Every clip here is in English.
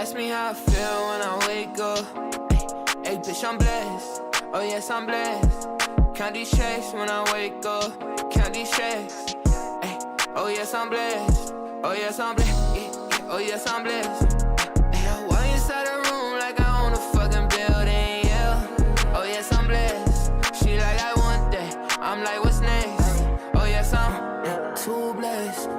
Ask me how I feel when I wake up. Hey, bitch, I'm blessed. Oh, yes, I'm blessed. Count these checks when I wake up. Count these checks. Hey, oh, yes, I'm blessed. Oh, yes, I'm blessed. Yeah, oh, yes, I'm blessed. Hey, I walk inside the room like I own a fucking building, yeah. Oh, yes, I'm blessed. She like, I want that. I'm like, what's next? Oh, yes, I'm too blessed.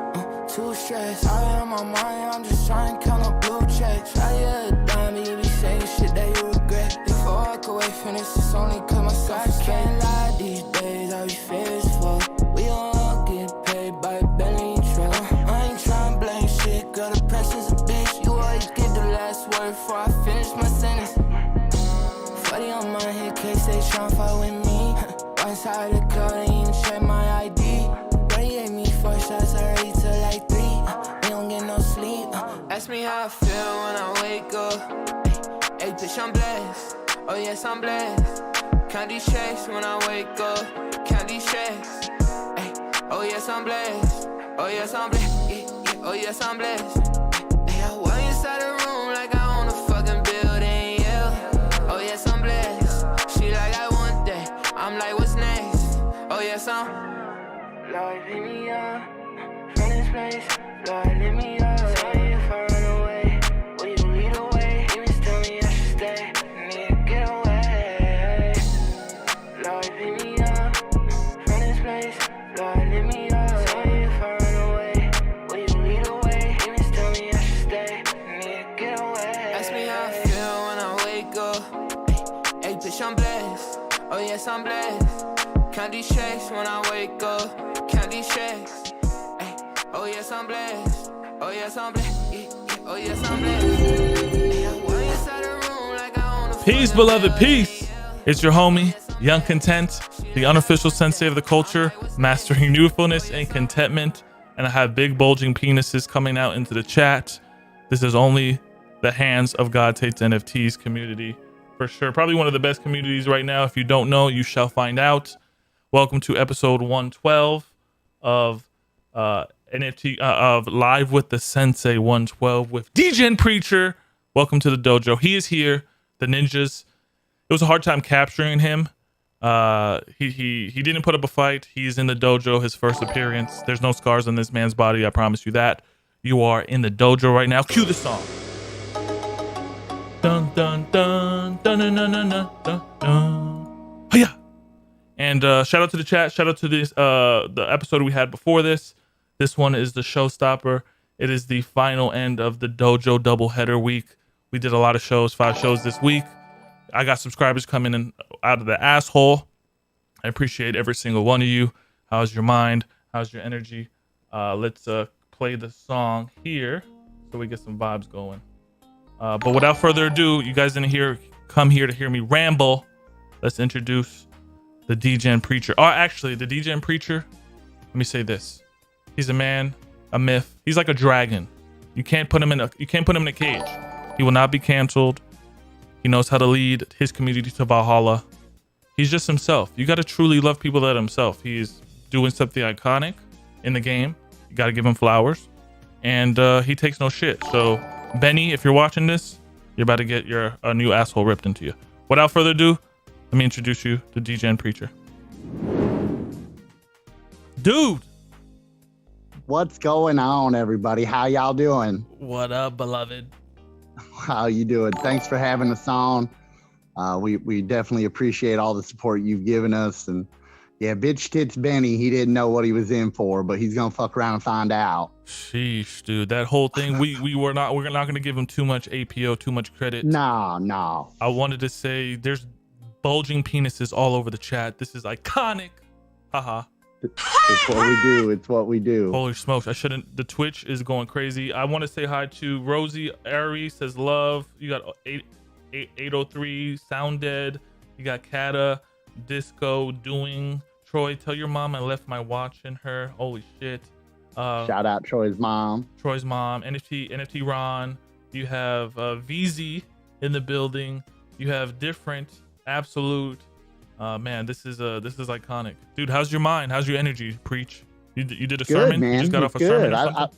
Too stressed. I am my mind, I'm just trying to count up blue checks. I a dime, you be saying shit that you regret. Before I walk away from this, it's only cause myself can't lie. These days I be fearful. We all get paid by belly truck. I ain't trying to blame shit, girl, the pressure's a bitch. You always get the last word before I finish my sentence. 40 on my head, case they tryna fight with me. One side of the code, they even check my ID. Brady gave me 4 shots, already to like 3. We don't get no sleep. Ask me how I feel when I wake up. Hey, bitch, I'm blessed. Oh, yes, I'm blessed. Count these checks when I wake up. Count these checks. Hey, oh, yes, I'm blessed. Oh, yes, I'm blessed. Yeah, oh, yes, I'm blessed. Hey, I walk inside the room like I own a fucking building, yeah. Oh, yes, I'm blessed. She like, I want that. I'm like, what's next? Oh, yes, I'm. Lord, leave me up from this place. Lord, leave me up. Tell me if I run away, will you lead the way? Demons tell me I should stay. I need to get away. Lord, leave me up from this place. Lord, leave me up. Tell me if I run away, will you lead the way? Demons tell me I should stay. I need to get away. Ask me how I feel when I wake up. Hey, bitch, I'm blessed. Oh, yes, I'm blessed. Count these checks when I wake up. Count these checks. Ay, oh, yes, I'm blessed. Oh, yes, I'm blessed. Yeah, oh, yes, I'm blessed. Ay, I walk inside the room like I own a Peace, beloved, peace. It's your homie, Young Content, the unofficial sensei of the culture, mastering youthfulness and contentment. And I have big bulging penises coming out into the chat. This is only the hands of GodHatesNfts community. For sure. Probably one of the best communities right now. If you don't know, you shall find out. Welcome to episode 112 of NFT of Live with the Sensei 112 with Degenpreacher. Welcome to the dojo. He is here. The ninjas. It was a hard time capturing him. He didn't put up a fight. He's in the dojo. His first appearance. There's no scars on this man's body. I promise you that. You are in the dojo right now. Cue the song. Dun dun dun dun dun dun dun dun dun. Hiya. And shout out to the chat. Shout out to this the episode we had before this. This one is the showstopper. It is the final end of the dojo doubleheader week. We did a lot of shows, 5 shows this week. I got subscribers coming in out of the asshole. I appreciate every single one of you. How's your mind? How's your energy? Let's play the song here so we get some vibes going. But without further ado, you guys didn't come here to hear me ramble. Let's introduce the Degenpreacher. Oh, actually, the Degenpreacher. Let me say this: he's a man, a myth. He's like a dragon. You can't put him in a cage. He will not be canceled. He knows how to lead his community to Valhalla. He's just himself. You got to truly love people that himself. He's doing something iconic in the game. You got to give him flowers, and he takes no shit. So, Benny, if you're watching this, you're about to get a new asshole ripped into you. Without further ado, let me introduce you to Degenpreacher. Dude! What's going on, everybody? How y'all doing? What up, beloved? How you doing? Thanks for having us on. We definitely appreciate all the support you've given us. And yeah, bitch tits Benny, he didn't know what he was in for, but he's gonna fuck around and find out. Sheesh, dude. That whole thing, we're not gonna give him too much APO, too much credit. No. I wanted to say there's bulging penises all over the chat. This is iconic. Haha. It's what we do. It's what we do. Holy smokes. I shouldn't. The Twitch is going crazy. I want to say hi to Rosie Ari, says love. You got 803 Sound Dead. You got Kata, Disco, Doing. Troy, tell your mom I left my watch in her. Holy shit. Shout out Troy's mom. NFT Ron. You have VZ in the building. You have Different, Absolute. Man, this is iconic, dude. How's your mind? How's your energy? Preach. You did a good, sermon. Man. You just got off a sermon or something?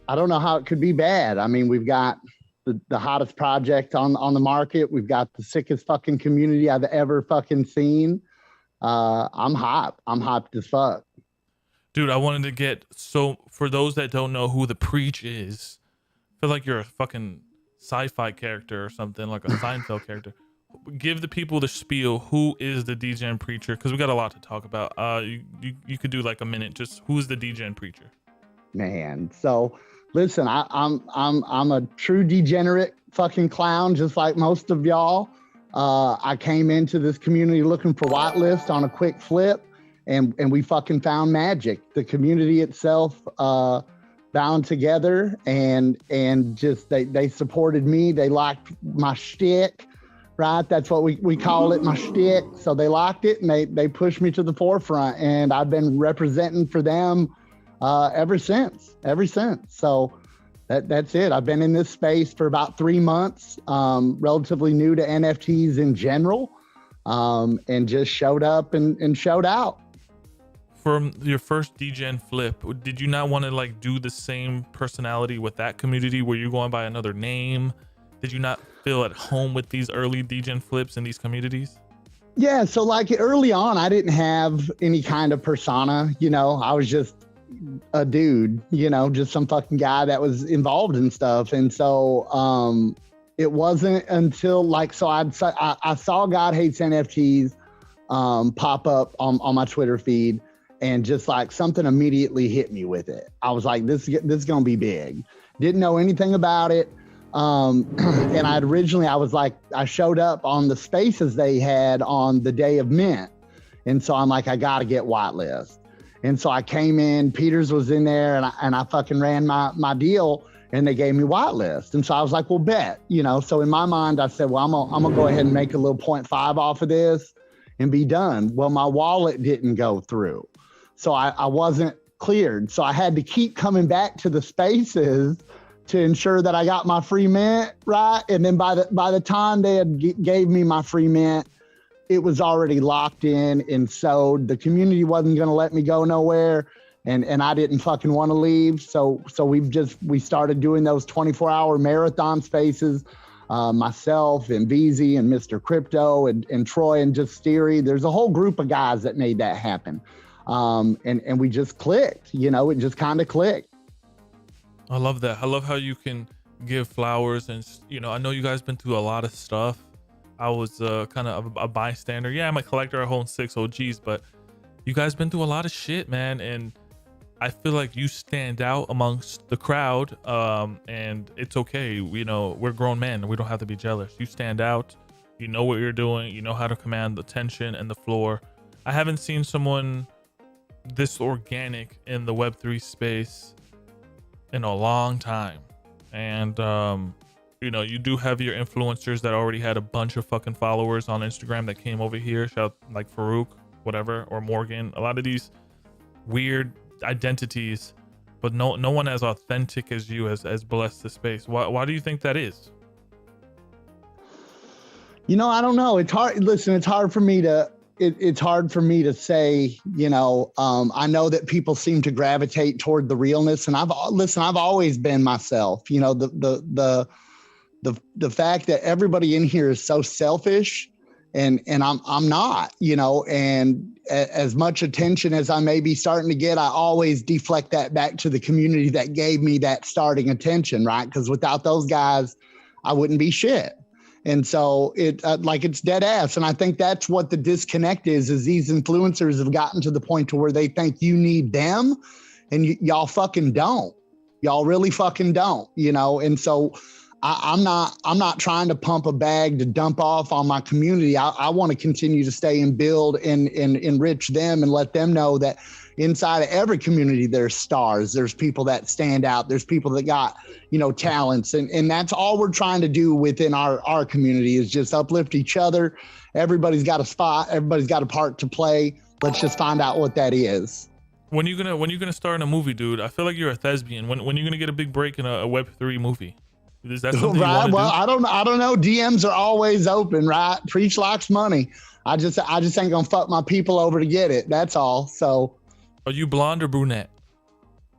I don't know how it could be bad. I mean, we've got the hottest project on the market. We've got the sickest fucking community I've ever fucking seen. I'm hyped. I'm hyped as fuck. Dude, I wanted to get, so for those that don't know who the Preach is, I feel like you're a fucking sci-fi character or something, like a Seinfeld character. Give the people the spiel. Who is the Degenpreacher? Because we got a lot to talk about. You could do like a minute. Just who's the Degenpreacher? Man, so listen, I'm a true degenerate fucking clown, just like most of y'all. I came into this community looking for whitelist on a quick flip, and we fucking found magic. The community itself bound together, and just they supported me. They liked my shtick. Right, that's what we call it, my shtick. So they locked it, and they pushed me to the forefront, and I've been representing for them ever since. So that's it. I've been in this space for about 3 months, relatively new to NFTs in general, and just showed up and showed out. From your first Degen flip, did you not want to like do the same personality with that community? Were you going by another name? Did you not feel at home with these early Degen flips in these communities? Yeah, so like early on, I didn't have any kind of persona, I was just a dude, just some fucking guy that was involved in stuff. And so it wasn't until like, so I saw GodHatesNfts pop up on my Twitter feed, and just like something immediately hit me with it. I was like, this is gonna be big. Didn't know anything about it. And I showed up on the spaces they had on the day of mint. And so I'm like, I got to get whitelist. And so I came in, Peters was in there, and I fucking ran my deal, and they gave me whitelist. And so I was like, well, bet, so in my mind, I said, well, I'm gonna go ahead and make a little 0.5 off of this and be done. Well, my wallet didn't go through. So I wasn't cleared. So I had to keep coming back to the spaces to ensure that I got my free mint, right? And then by the time they had gave me my free mint, it was already locked in and sold. The community wasn't going to let me go nowhere, and I didn't fucking want to leave. So we started doing those 24-hour marathon spaces. Myself and VZ and Mr. Crypto and Troy and just Steery. There's a whole group of guys that made that happen. And we just clicked, it just kind of clicked. I love that. I love how you can give flowers, and I know you guys been through a lot of stuff. I was kind of a bystander. Yeah, I'm a collector. I own 6 OGs, but you guys been through a lot of shit, man. And I feel like you stand out amongst the crowd. And it's okay. We're grown men. We don't have to be jealous. You stand out. You know what you're doing. You know how to command the tension and the floor. I haven't seen someone this organic in the Web3 space in a long time. And you do have your influencers that already had a bunch of fucking followers on Instagram that came over here, shout like Farouk, whatever, or Morgan. A lot of these weird identities, but no one as authentic as you has blessed the space. Why do you think that is? I don't know. It's hard. Listen, it's hard for me to say, I know that people seem to gravitate toward the realness, and I've always been myself. The fact that everybody in here is so selfish, and I'm not, and as much attention as I may be starting to get, I always deflect that back to the community that gave me that starting attention, right? Because without those guys, I wouldn't be shit. And so it's dead ass. And I think that's what the disconnect is these influencers have gotten to the point to where they think you need them, and y'all fucking don't. Y'all really fucking don't, And so I'm not trying to pump a bag to dump off on my community. I want to continue to stay and build and enrich them and let them know that inside of every community, there's stars. There's people that stand out. There's people that got, talents. And that's all we're trying to do within our community is just uplift each other. Everybody's got a spot. Everybody's got a part to play. Let's just find out what that is. When you gonna star in a movie, dude? I feel like you're a thespian. When you gonna get a big break in a Web3 movie? Is that something right? You well, do? I don't know. DMs are always open, right? Preach likes money. I just ain't gonna fuck my people over to get it. That's all. So. Are you blonde or brunette?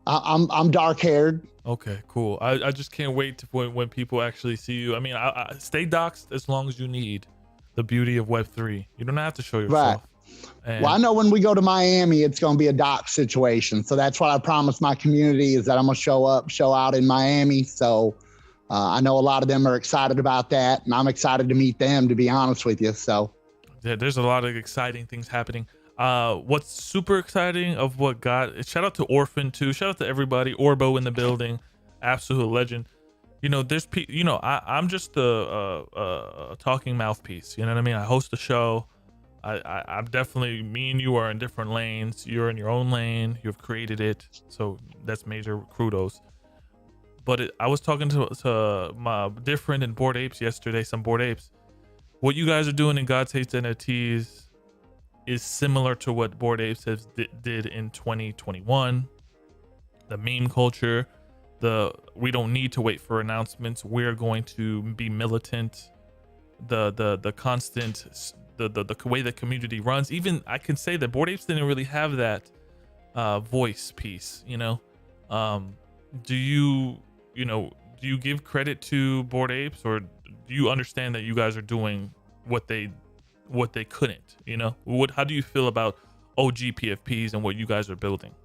I'm dark haired. Okay, cool. I just can't wait to when people actually see you. I mean, I stay doxxed as long as you need. The beauty of Web3. You don't have to show yourself. Right. Well, I know when we go to Miami, it's going to be a doc situation. So that's what I promised my community is that I'm going to show out in Miami. So I know a lot of them are excited about that, and I'm excited to meet them, to be honest with you. So yeah, there's a lot of exciting things happening. What's super exciting of what got, shout out to Orphan too. Shout out to everybody. Orbo in the building. Absolute legend. You know, I'm just a talking mouthpiece. You know what I mean? I host a show. I'm definitely, me and you are in different lanes. You're in your own lane. You've created it. So that's major kudos. But I was talking to my dear friend in Bored Apes yesterday, some Bored Apes. What you guys are doing in GodHatesNfts is similar to what Bored Apes did in 2021. The meme culture, we don't need to wait for announcements. We're going to be militant. The constant, the way the community runs. Even I can say that Bored Apes didn't really have that voice piece. You know, do you give credit to Bored Apes, or do you understand that you guys are doing what they couldn't? You know, how do you feel about OG PFPs and what you guys are building?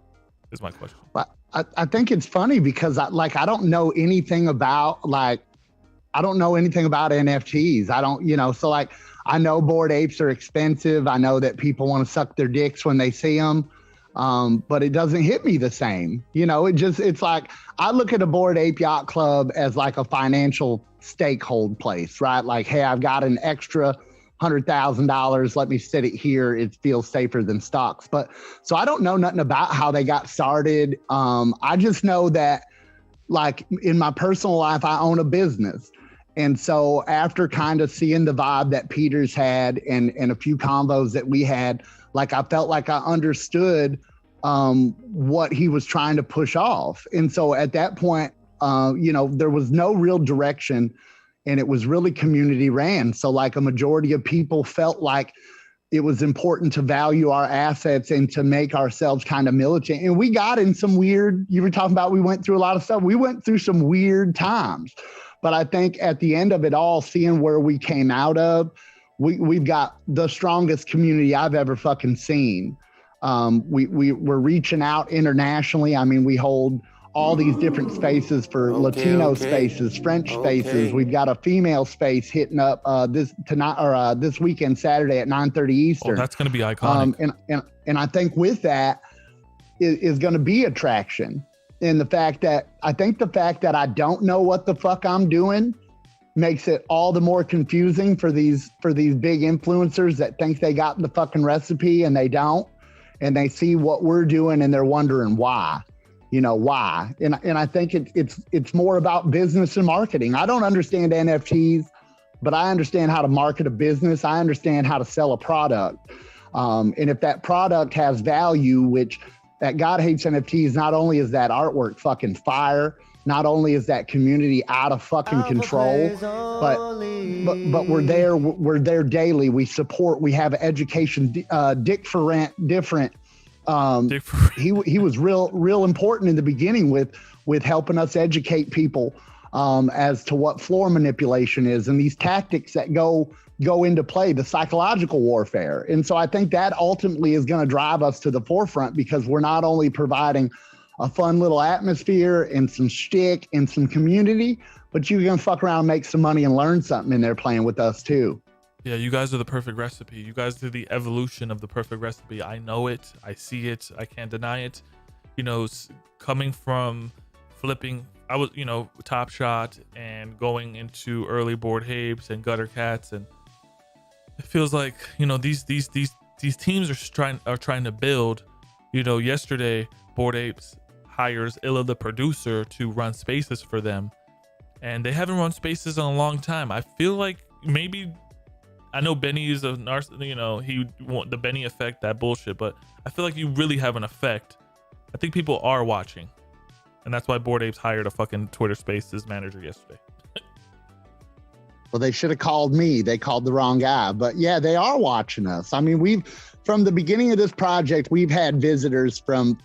Is my question. Well, I think it's funny because I don't know anything about NFTs. I don't, so like, I know Bored Apes are expensive. I know that people want to suck their dicks when they see them. But it doesn't hit me the same. You know, it's like, I look at a Bored Ape Yacht Club as like a financial stakehold place, right? Like, hey, I've got an extra $100,000. Let me sit it here. It feels safer than stocks. But so I don't know nothing about how they got started. I just know that, like, in my personal life, I own a business. And so after kind of seeing the vibe that Peter's had and a few combos that we had, like, I felt like I understood what he was trying to push off. And so at that point, there was no real direction, and it was really community ran. So like, a majority of people felt like it was important to value our assets and to make ourselves kind of militant. And we got in some weird, you were talking about, we went through a lot of stuff. We went through some weird times. But I think at the end of it all, seeing where we came out of, we've got the strongest community I've ever fucking seen. We're reaching out internationally. I mean, we hold all these different spaces for Latino spaces, French spaces. We've got a female space hitting up this weekend, Saturday at 9:30 Eastern. Oh, that's going to be iconic. And I think with that is going to be attraction. And the fact that I don't know what the fuck I'm doing makes it all the more confusing for these big influencers that think they got the fucking recipe and they don't, and they see what we're doing and they're wondering why. Why? And I think it's more about business and marketing. I don't understand NFTs, but I understand how to market a business. I understand how to sell a product. And if that product has value, which at GodHatesNfts, not only is that artwork fucking fire, not only is that community out of fucking control, but we're there daily. We support, we have education. Dick for Rent, different. He was real important in the beginning with helping us educate people as to what floor manipulation is and these tactics that go into play, the psychological warfare. And so I think that ultimately is going to drive us to the forefront, because we're not only providing a fun little atmosphere and some shtick and some community, but you can fuck around, make some money, and learn something in there playing with us too. Yeah, you guys are the perfect recipe. You guys do the evolution of the perfect recipe. I know it. I see it. I can't deny it. Coming from flipping, I was, Top Shot and going into early Bored Apes and Gutter Cats, and it feels like, these teams are trying to build. Yesterday Bored Apes hires Illa the producer to run spaces for them, and they haven't run spaces in a long time. I feel like maybe, I know Benny is a the Benny effect, that bullshit, but I feel like you really have an effect. I think people are watching, and that's why Bored Apes hired a fucking Twitter Spaces manager yesterday. Well, they should have called me. They called the wrong guy. But yeah, they are watching us. I mean, from the beginning of this project, we've had visitors from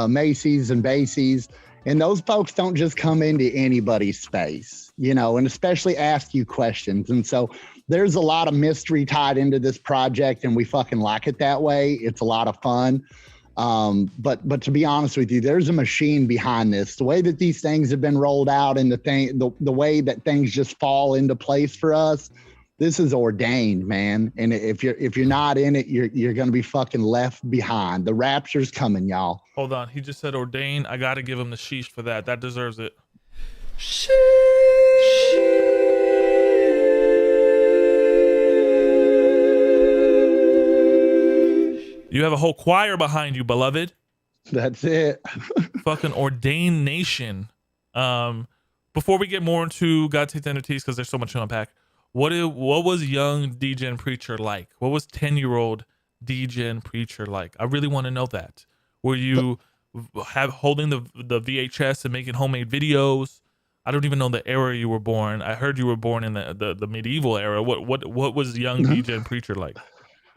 Macy's and Bases, and those folks don't just come into anybody's space, you know, and especially ask you questions. And so there's a lot of mystery tied into this project, and we fucking like it that way. It's a lot of fun. But to be honest with you, there's a machine behind this. The way that these things have been rolled out and the way that things just fall into place for us, this is ordained, man. And if you're not in it, you're going to be fucking left behind. The rapture's coming, y'all. Hold on. He just said ordained. I got to give him the sheesh for that. That deserves it. Sheesh. You have a whole choir behind you, beloved. That's it. Fucking ordained nation. Before we get more into GodHatesNfts, because there's so much to unpack, what was young Degenpreacher like? What was 10-year-old Degenpreacher like? I really want to know that. Were you holding the VHS and making homemade videos? I don't even know the era you were born. I heard you were born in the medieval era. What was young Degenpreacher like?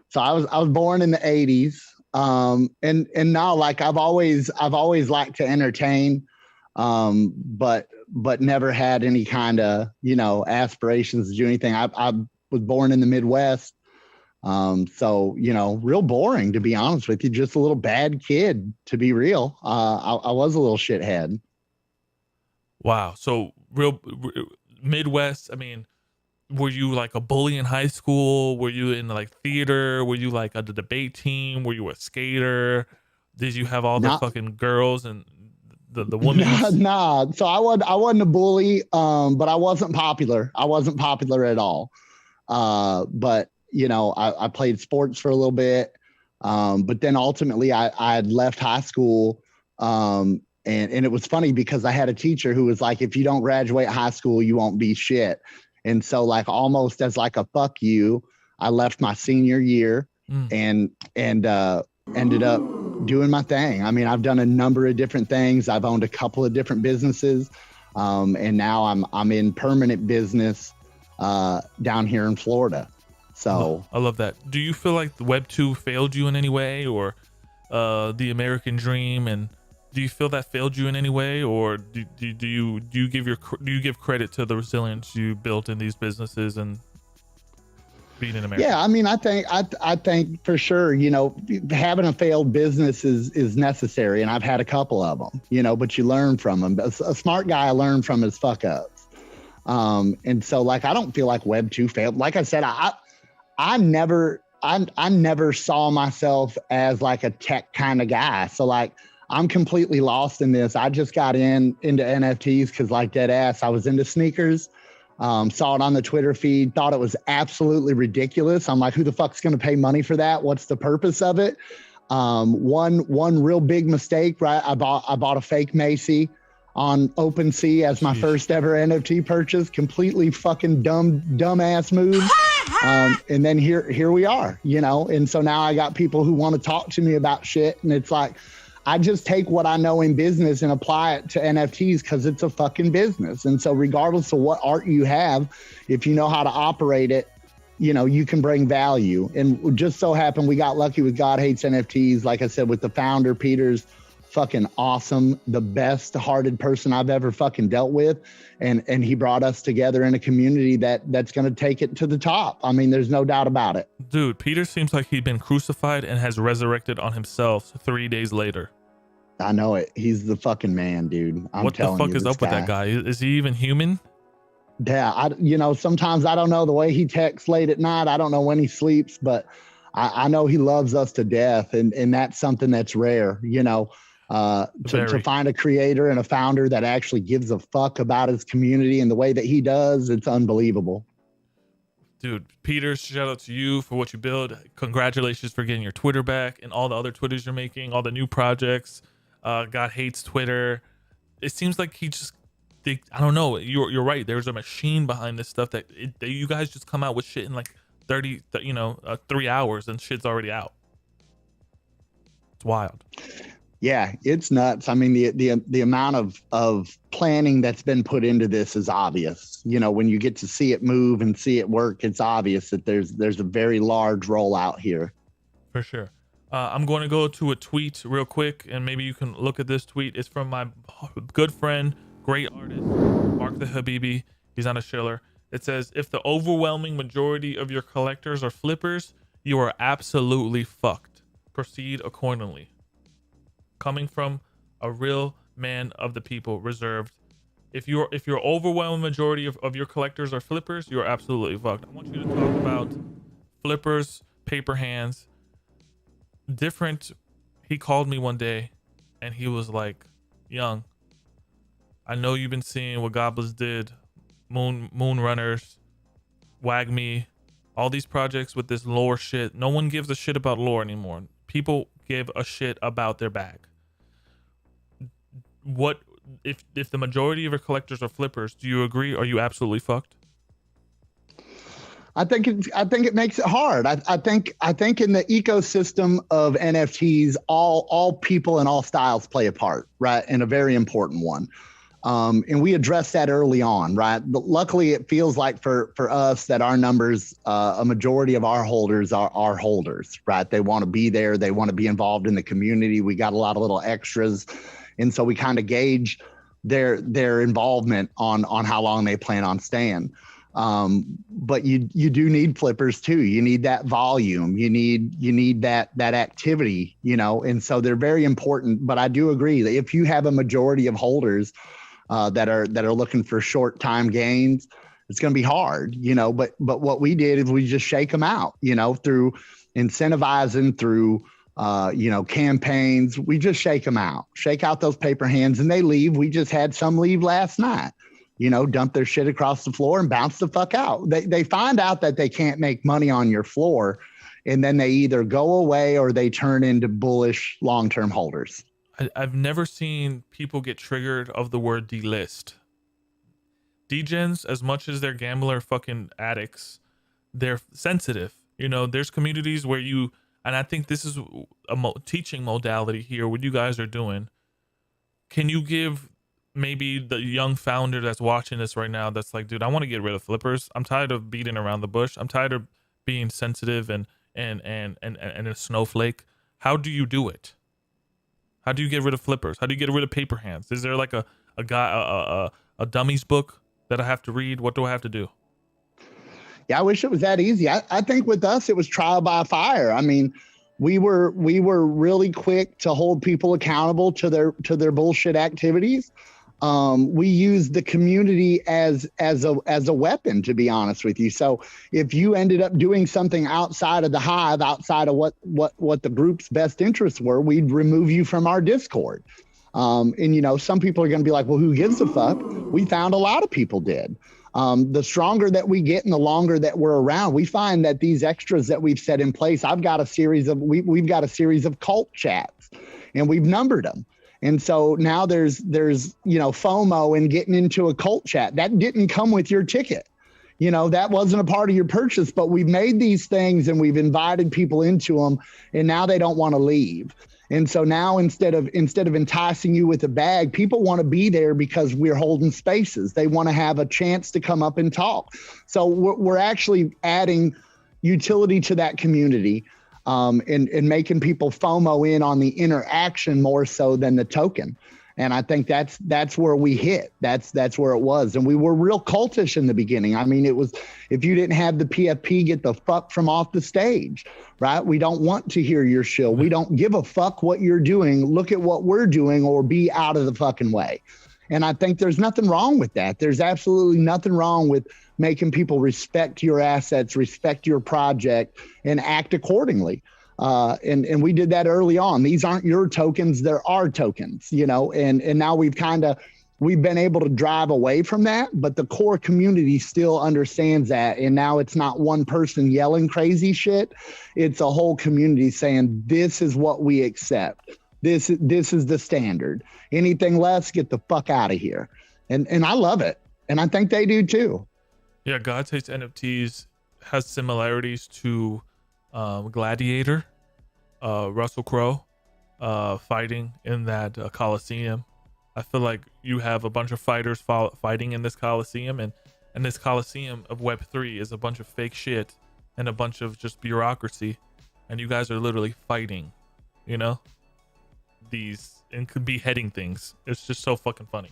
So I was born in the 80s. And now, like, I've always liked to entertain, but never had any kind of, you know, aspirations to do anything. I was born in the Midwest. So, you know, real boring, to be honest with you, just a little bad kid, to be real. I was a little shithead. Wow. So real Midwest. I mean, were you like a bully in high school? Were you in like theater? Were you like the debate team? Were you a skater? Did you have all the fucking girls and the women? Nah. So I wasn't a bully, but I wasn't popular. I wasn't popular at all. But you know, I played sports for a little bit. But then ultimately I had left high school. And it was funny because I had a teacher who was like, if you don't graduate high school, you won't be shit. And so, like, almost as like a fuck you, I left my senior year and ended up doing my thing. I mean, I've done a number of different things. I've owned a couple of different businesses, and now I'm in permanent business down here in Florida. So I love that. Do you feel like the Web2 failed you in any way, or the American dream? And do you feel that failed you in any way, or do you give credit to the resilience you built in these businesses and being in America? Yeah, I mean, I think for sure, you know, having a failed business is necessary, and I've had a couple of them, you know, but you learn from them. A smart guy learned from his fuck ups, and so, like, I don't feel like Web2 failed. Like I said, I never saw myself as like a tech kind of guy. So, like, I'm completely lost in this. I just got into NFTs because, like, dead ass, I was into sneakers, saw it on the Twitter feed, thought it was absolutely ridiculous. I'm like, who the fuck's going to pay money for that? What's the purpose of it? One real big mistake, right? I bought a fake Macy on OpenSea as my first ever NFT purchase. Completely fucking dumbass move. And then here we are, you know? And so now I got people who want to talk to me about shit, and it's like, I just take what I know in business and apply it to NFTs because it's a fucking business. And so regardless of what art you have, if you know how to operate it, you know, you can bring value. And just so happened we got lucky with GodHatesNfts. Like I said, with the founder, Peter's fucking awesome, the best hearted person I've ever fucking dealt with. And he brought us together in a community that's going to take it to the top. I mean, there's no doubt about it. Dude, Peter seems like he'd been crucified and has resurrected on himself 3 days later. I know it. He's the fucking man, dude. What the fuck is up with that guy? Is he even human? Yeah, you know, sometimes I don't know the way he texts late at night. I don't know when he sleeps, but I know he loves us to death. And that's something that's rare, you know. To find a creator and a founder that actually gives a fuck about his community and the way that he does, it's unbelievable. Dude, Peter, shout out to you for what you build. Congratulations for getting your Twitter back and all the other Twitters you're making, all the new projects. God hates Twitter. It seems like I don't know. You're right. There's a machine behind this stuff that you guys just come out with shit in like 3 hours and shit's already out. It's wild. Yeah, it's nuts. I mean, the amount of planning that's been put into this is obvious. You know, when you get to see it move and see it work, it's obvious that there's a very large rollout here. For sure. I'm going to go to a tweet real quick, and maybe you can look at this tweet. It's from my good friend, great artist, Mark the Habibi. He's on a Schiller. It says, if the overwhelming majority of your collectors are flippers, you are absolutely fucked. Proceed accordingly. Coming from a real man of the people, reserved. If your overwhelming majority of your collectors are flippers, you're absolutely fucked. I want you to talk about flippers, paper hands, different. He called me one day and he was like, Young, I know you've been seeing what Goblins did, Moon Runners, Wag Me, all these projects with this lore shit. No one gives a shit about lore anymore. People give a shit about their bag. What if the majority of your collectors are flippers? Do you agree? Are you absolutely fucked? I think it makes it hard. I think in the ecosystem of NFTs, all people and all styles play a part, right? And a very important one. And we addressed that early on, right? But luckily, it feels like for us that our numbers, a majority of our holders are holders, right? They want to be there. They want to be involved in the community. We got a lot of little extras. And so we kind of gauge their involvement on how long they plan on staying. But you do need flippers too. You need that volume. You need that activity, and so they're very important. But I do agree that if you have a majority of holders that are looking for short time gains, it's going to be hard, but what we did is we just shake them out, through incentivizing, through campaigns. We just shake out those paper hands and they leave. We just had some leave last night. Dump their shit across the floor and bounce the fuck out. They find out that they can't make money on your floor, and then they either go away or they turn into bullish long-term holders. I've never seen people get triggered of the word delist. Degens, as much as they're gambler fucking addicts, they're sensitive. There's communities where and I think this is a teaching modality here, what you guys are doing. Can you give maybe the young founder that's watching this right now that's like, dude, I want to get rid of flippers. I'm tired of beating around the bush. I'm tired of being sensitive and a snowflake. How do you do it? How do you get rid of flippers? How do you get rid of paper hands? Is there like a dummies book that I have to read? What do I have to do? Yeah, I wish it was that easy. I think with us, it was trial by fire. I mean, we were really quick to hold people accountable to their bullshit activities. We use the community as a weapon, to be honest with you. So if you ended up doing something outside of the hive, outside of what the group's best interests were, we'd remove you from our Discord. And some people are going to be like, well, who gives a fuck? We found a lot of people did. The stronger that we get and the longer that we're around, we find that these extras that we've set in place, we've got a series of cult chats, and we've numbered them. And so now there's FOMO in getting into a cult chat. That didn't come with your ticket. That wasn't a part of your purchase, but we've made these things and we've invited people into them, and now they don't want to leave. And so now instead of enticing you with a bag, people want to be there because we're holding spaces. They want to have a chance to come up and talk. So we're actually adding utility to that community. And making people FOMO in on the interaction more so than the token. And I think that's where we hit. That's where it was. And we were real cultish in the beginning. I mean, it was, if you didn't have the PFP, get the fuck from off the stage, right? We don't want to hear your shill. We don't give a fuck what you're doing. Look at what we're doing, or be out of the fucking way. And I think there's nothing wrong with that. There's absolutely nothing wrong with making people respect your assets, respect your project, and act accordingly. And we did that early on. These aren't your tokens, they're our tokens, and now we've been able to drive away from that, but the core community still understands that. And now it's not one person yelling crazy shit. It's a whole community saying, this is what we accept. This is the standard. Anything less, get the fuck out of here. And I love it. And I think they do too. Yeah, GodHatesNfts has similarities to Gladiator, Russell Crowe fighting in that Coliseum. I feel like you have a bunch of fighters fighting in this Coliseum, and this Coliseum of Web3 is a bunch of fake shit and a bunch of just bureaucracy. and you guys are literally fighting, you know, these and could be heading things. It's just so fucking funny.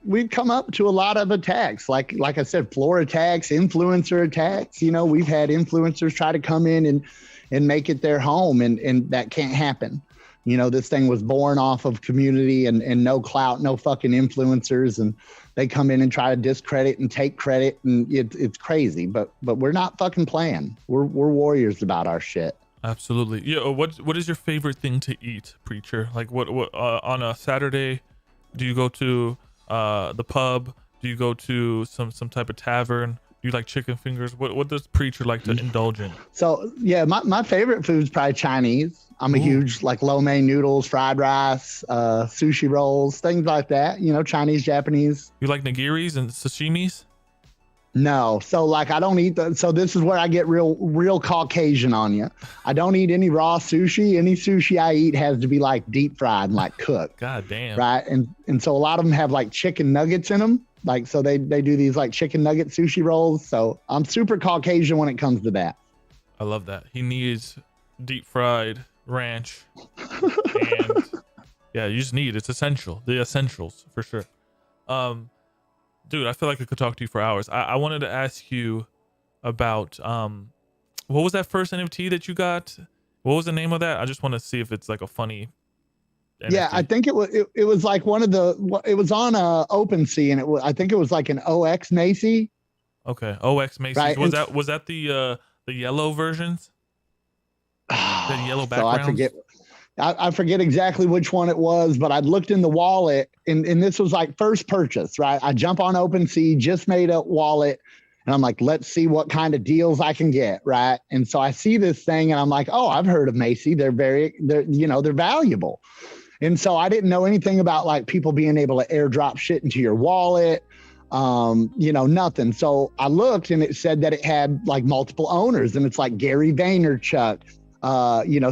We've come up to a lot of attacks, like I said, floor attacks, influencer attacks. You know, we've had influencers try to come in and make it their home, and that can't happen. You know, this thing was born off of community and no clout, no fucking influencers, and they come in and try to discredit and take credit, and it's crazy. But we're not fucking playing. We're warriors about our shit. Absolutely. Yeah. What is your favorite thing to eat, Preacher? Like what on a Saturday, do you go to the pub? Do you go to some type of tavern? Do you like chicken fingers? What does Preacher like to indulge in? So yeah, my favorite food is probably Chinese. I'm a huge like lo mein noodles, fried rice, sushi rolls, things like that. You know, Chinese, Japanese. You like nigiris and sashimis? No. So like I don't eat so this is where I get real Caucasian on you. I don't eat any raw sushi. Any sushi I eat has to be like deep fried and like cooked. God damn. Right. And so a lot of them have like chicken nuggets in them. Like, so they do these like chicken nugget sushi rolls. So I'm super Caucasian when it comes to that. I love that. He needs deep fried ranch. And yeah, you just need, it's essential. The essentials for sure. Dude, I feel like I could talk to you for hours. I wanted to ask you about what was that first NFT that you got? What was the name of that? I just want to see if it's like a funny NFT. Yeah, I think it was like one of the, it was on OpenSea, and I think it was like an OX Macy. Okay, OX Macy's. Right? Was that the yellow versions? The yellow backgrounds? So I forget exactly which one it was, but I'd looked in the wallet, and this was like first purchase, right? I jump on OpenSea, just made a wallet, and I'm like, let's see what kind of deals I can get, right? And so I see this thing, and I'm like, oh, I've heard of Macy. They're valuable. And so I didn't know anything about like people being able to airdrop shit into your wallet, nothing. So I looked, and it said that it had like multiple owners, and it's like Gary Vaynerchuk,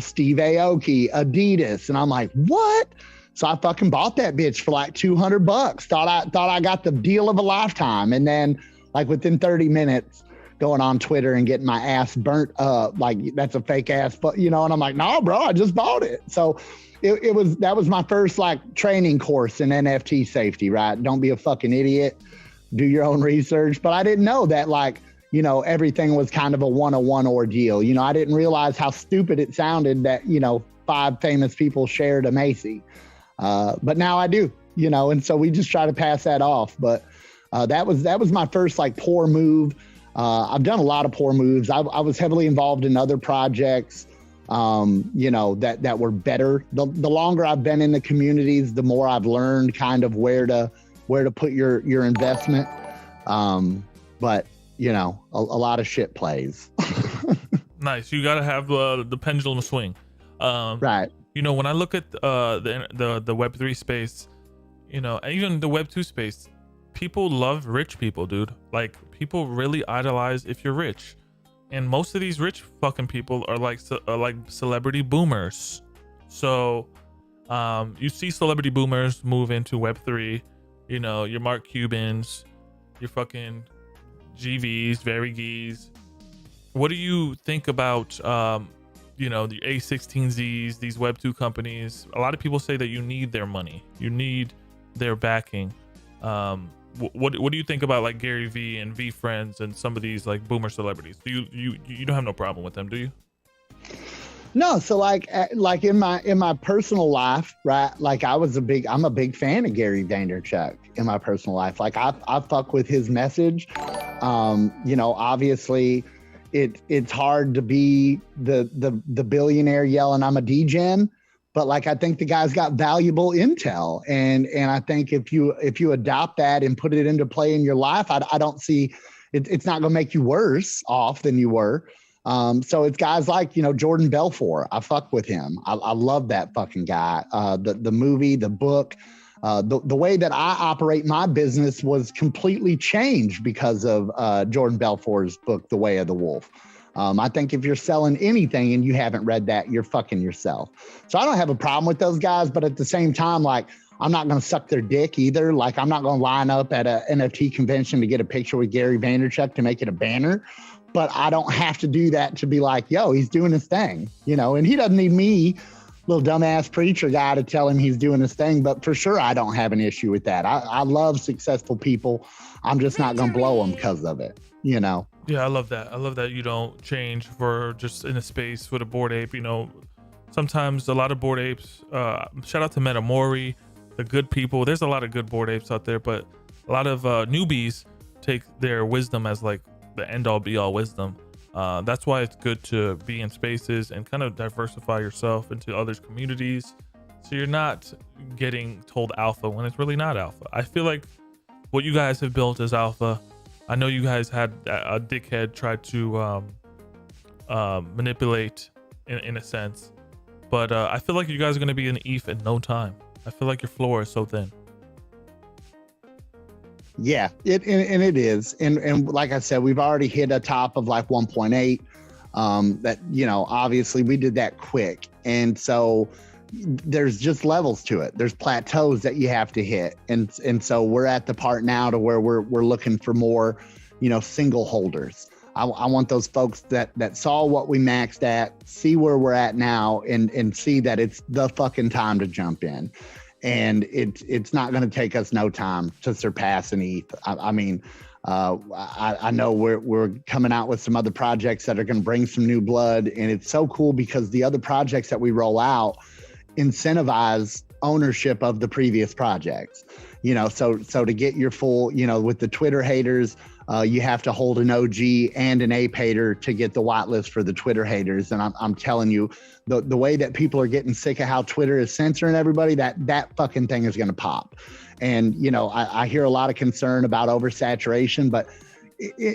Steve Aoki, Adidas. And I'm like, what? So I fucking bought that bitch for like $200. Thought I got the deal of a lifetime. And then like within 30 minutes going on Twitter and getting my ass burnt up, like that's a fake ass, but and I'm like, no, bro, I just bought it. So that was my first like training course in NFT safety, right? Don't be a fucking idiot. Do your own research. But I didn't know that like, everything was kind of a 101 ordeal. I didn't realize how stupid it sounded that, 5 famous people shared a Macy. But now I do, and so we just try to pass that off. But that was my first like poor move. I've done a lot of poor moves. I was heavily involved in other projects, that were better. The longer I've been in the communities, the more I've learned kind of where to put your investment. But a lot of shit plays. Nice. You got to have the pendulum swing. Right. When I look at the Web3 space, and even the Web2 space, people love rich people, dude. Like people really idolize if you're rich. And most of these rich fucking people are like celebrity boomers. So you see celebrity boomers move into Web3, your Mark Cubans, your fucking GVs, Very Gees. What do you think about the A16Zs, these Web2 companies? A lot of people say that you need their money, you need their backing. What do you think about like Gary V and V Friends and some of these like boomer celebrities? Do you don't have no problem with them, do you? No, so like in my personal life, right? Like I'm a big fan of Gary Vaynerchuk in my personal life. Like I fuck with his message. Obviously it's hard to be the billionaire yelling I'm a degen, but like I think the guy's got valuable intel, and I think if you adopt that and put it into play in your life, I don't see it's not gonna make you worse off than you were. So it's guys like, Jordan Belfort. I fuck with him. I love that fucking guy. The movie, the book, the way that I operate my business was completely changed because of Jordan Belfort's book, The Way of the Wolf. I think if you're selling anything and you haven't read that, you're fucking yourself. So I don't have a problem with those guys, but at the same time, like, I'm not going to suck their dick either. Like, I'm not going to line up at a NFT convention to get a picture with Gary Vaynerchuk to make it a banner. but I don't have to do that to be like, yo, he's doing his thing, you know, and he doesn't need me, little dumbass preacher guy, to tell him he's doing his thing. But for sure, I don't have an issue with that. I love successful people. I'm just not going to blow them because of it, you know? Yeah, I love that. I love that you don't change for just in a space with a Bored Ape. You know, sometimes a lot of Bored Apes, shout out to Metamori, the good people. There's a lot of good Bored Apes out there, but a lot of newbies take their wisdom as like the end all be all wisdom. That's why it's good to be in spaces and kind of diversify yourself into others' communities, so you're not getting told alpha when it's really not alpha. I feel like what you guys have built is alpha. I know you guys had a dickhead try to manipulate in a sense, but I feel like you guys are going to be an ETH in no time. I feel like your floor is so thin. Yeah, it is. And like I said, we've already hit a top of like 1.8. That, you know, obviously we did that quick. And so there's just levels to it. There's plateaus that you have to hit. And so we're at the part now to where we're looking for more, you know, single holders. I want those folks that saw what we maxed at, see where we're at now, and see that it's the fucking time to jump in. And it's not going to take us no time to surpass an ETH. I mean, I know we're coming out with some other projects that are going to bring some new blood, and it's so cool because the other projects that we roll out incentivize ownership of the previous projects. You know, so to get your full, you know, with the Twitter haters, you have to hold an OG and an ape hater to get the whitelist for the Twitter haters. And I'm telling you, the way that people are getting sick of how Twitter is censoring everybody, that fucking thing is going to pop. And, you know, I hear a lot of concern about oversaturation, but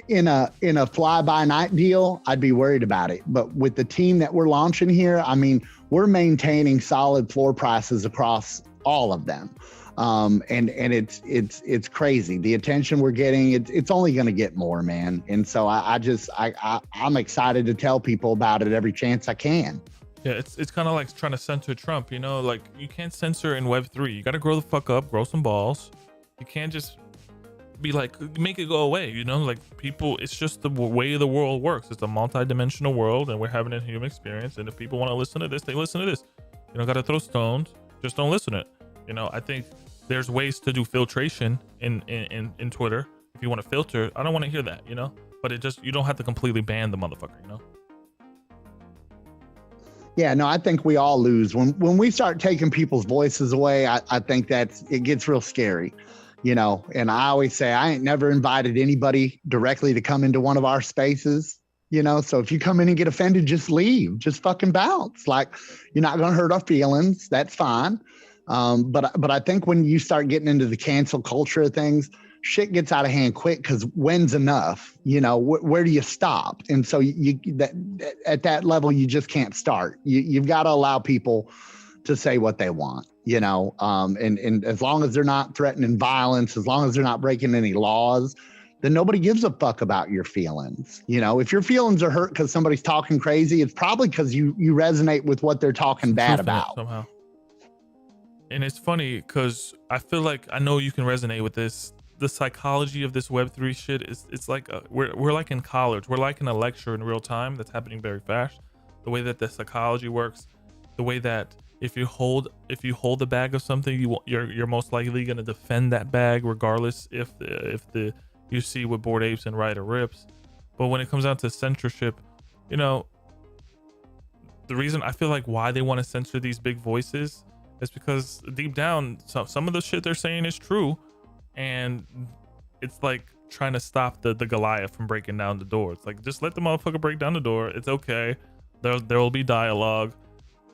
in a fly-by-night deal, I'd be worried about it. But with the team that we're launching here, I mean, we're maintaining solid floor prices across all of them. And it's crazy. The attention we're getting, it's only going to get more, man. And so I'm excited to tell people about it every chance I can. Yeah, it's kind of like trying to censor Trump, you know, like you can't censor in Web3. You got to grow the fuck up, grow some balls. You can't just be like, make it go away, you know, like people, it's just the way the world works. It's a multi-dimensional world and we're having a human experience. And if people want to listen to this, they listen to this. You don't got to throw stones, just don't listen to it. You know, I think there's ways to do filtration in Twitter. If you want to filter, I don't want to hear that, you know, but it just, you don't have to completely ban the motherfucker, you know? Yeah, no, I think we all lose when we start taking people's voices away. I think it gets real scary, you know. And I always say I ain't never invited anybody directly to come into one of our spaces, you know. So if you come in and get offended, just leave, just fucking bounce. Like, you're not gonna hurt our feelings. That's fine. But I think when you start getting into the cancel culture of things, shit gets out of hand quick, because when's enough? You know, where do you stop? And so at that level, you just can't start. You've got to allow people to say what they want, you know, and as long as they're not threatening violence, as long as they're not breaking any laws, then nobody gives a fuck about your feelings. You know, if your feelings are hurt because somebody's talking crazy, it's probably because you resonate with what they're talking bad about. Somehow. And it's funny because I feel like I know you can resonate with this. The psychology of this Web3 shit is, it's like we're like in college. We're like in a lecture in real time that's happening very fast. The way that the psychology works, the way that if you hold the bag of something, you're most likely going to defend that bag regardless if you see with Bored Apes and Ryder rips. But when it comes down to censorship, you know, the reason I feel like why they want to censor these big voices is because deep down, some of the shit they're saying is true. And it's like trying to stop the Goliath from breaking down the door. It's like, just let the motherfucker break down the door. It's okay. There will be dialogue.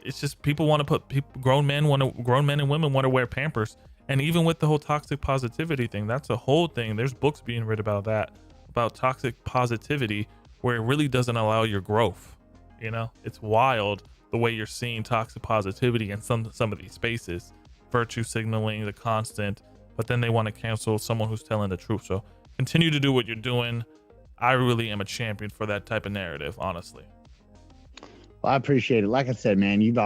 It's just people want to put grown men and women want to wear Pampers. And even with the whole toxic positivity thing, that's a whole thing. There's books being written about that, about toxic positivity, where it really doesn't allow your growth. You know, it's wild the way you're seeing toxic positivity in some of these spaces, virtue signaling, the constant. But then they want to cancel someone who's telling the truth. So continue to do what you're doing. I really am a champion for that type of narrative, honestly. Well, I appreciate it. Like I said, man, you've